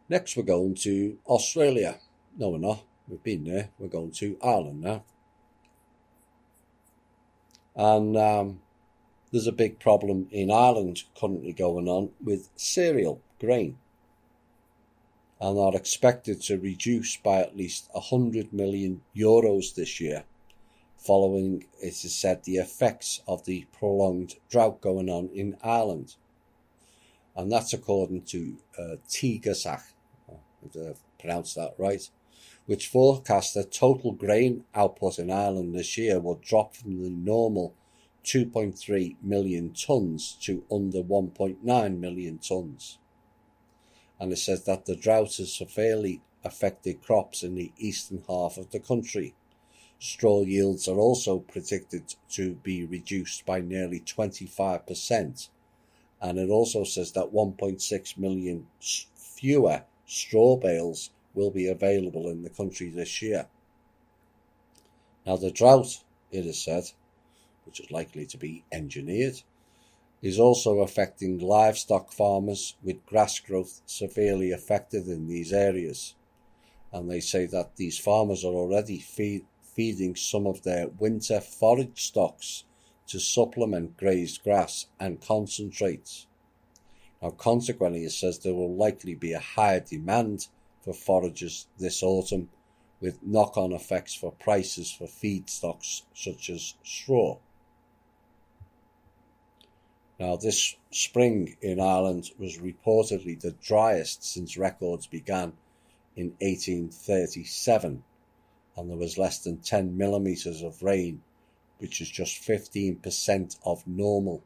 Next we're going to Australia. No, we're not. We've been there. We're going to Ireland now. And there's a big problem in Ireland currently going on with cereal grain. And are expected to reduce by at least €100 million this year, following, it is said, the effects of the prolonged drought going on in Ireland. And that's according to Tegasach, if I pronounced that right, which forecasts that total grain output in Ireland this year will drop from the normal 2.3 million tonnes to under 1.9 million tonnes. And it says that the drought has severely affected crops in the eastern half of the country. Straw yields are also predicted to be reduced by nearly 25%. And it also says that 1.6 million fewer straw bales will be available in the country this year. Now the drought, it is said, which is likely to be engineered, is also affecting livestock farmers, with grass growth severely affected in these areas. And they say that these farmers are already feeding some of their winter forage stocks to supplement grazed grass and concentrates. Now consequently, it says there will likely be a higher demand for forages this autumn, with knock-on effects for prices for feedstocks such as straw. Now, this spring in Ireland was reportedly the driest since records began in 1837, and there was less than 10 millimetres of rain, which is just 15% of normal,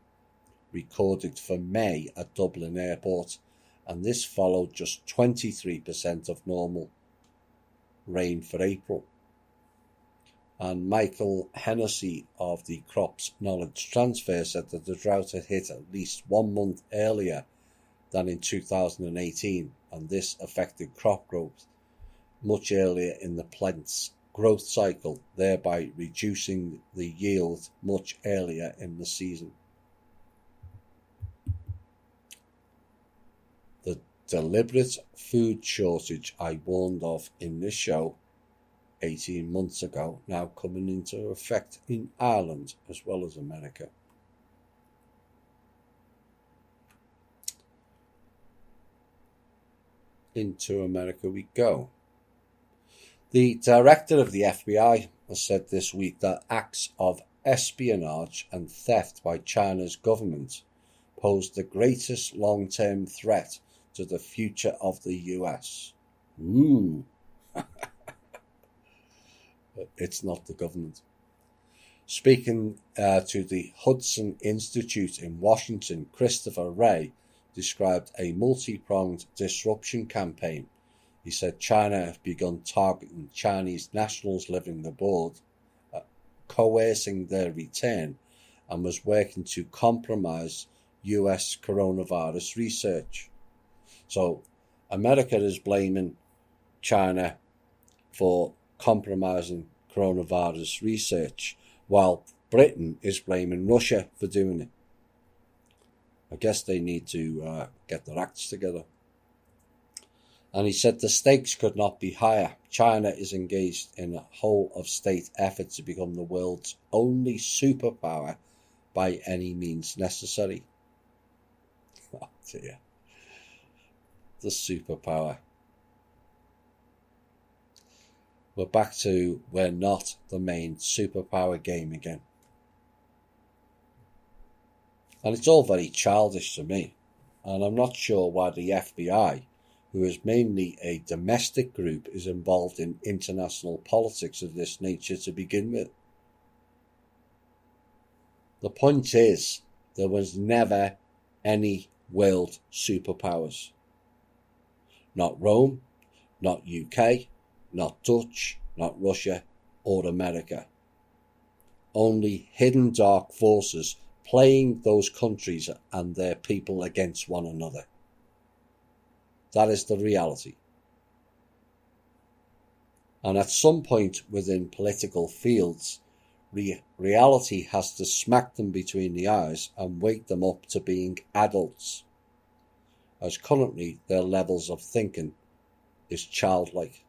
recorded for May at Dublin Airport, and this followed just 23% of normal rain for April. And Michael Hennessy of the Crops Knowledge Transfer said that the drought had hit at least 1 month earlier than in 2018, and this affected crop growth much earlier in the plant's growth cycle, thereby reducing the yield much earlier in the season. The deliberate food shortage I warned of in this show 18 months ago, now coming into effect in Ireland as well as America. Into America we go. The director of the FBI has said this week that acts of espionage and theft by China's government pose the greatest long-term threat to the future of the US. Ooh. It's not the government. Speaking to the Hudson Institute in Washington, Christopher Wray described a multi-pronged disruption campaign. He said China have begun targeting Chinese nationals living abroad, coercing their return, and was working to compromise US coronavirus research. So America is blaming China for compromising coronavirus research, while Britain is blaming Russia for doing it. I guess they need to get their acts together. And he said the stakes could not be higher. China is engaged in a whole-of-state effort to become the world's only superpower by any means necessary. Oh dear. The superpower. We're back to we're not the main superpower game again. And it's all very childish to me. And I'm not sure why the FBI, who is mainly a domestic group, is involved in international politics of this nature to begin with. The point is, there was never any world superpowers. Not Rome, not UK, not Dutch, not Russia, or America. Only hidden dark forces playing those countries and their people against one another. That is the reality. And at some point within political fields, reality has to smack them between the eyes and wake them up to being adults, as currently their levels of thinking is childlike.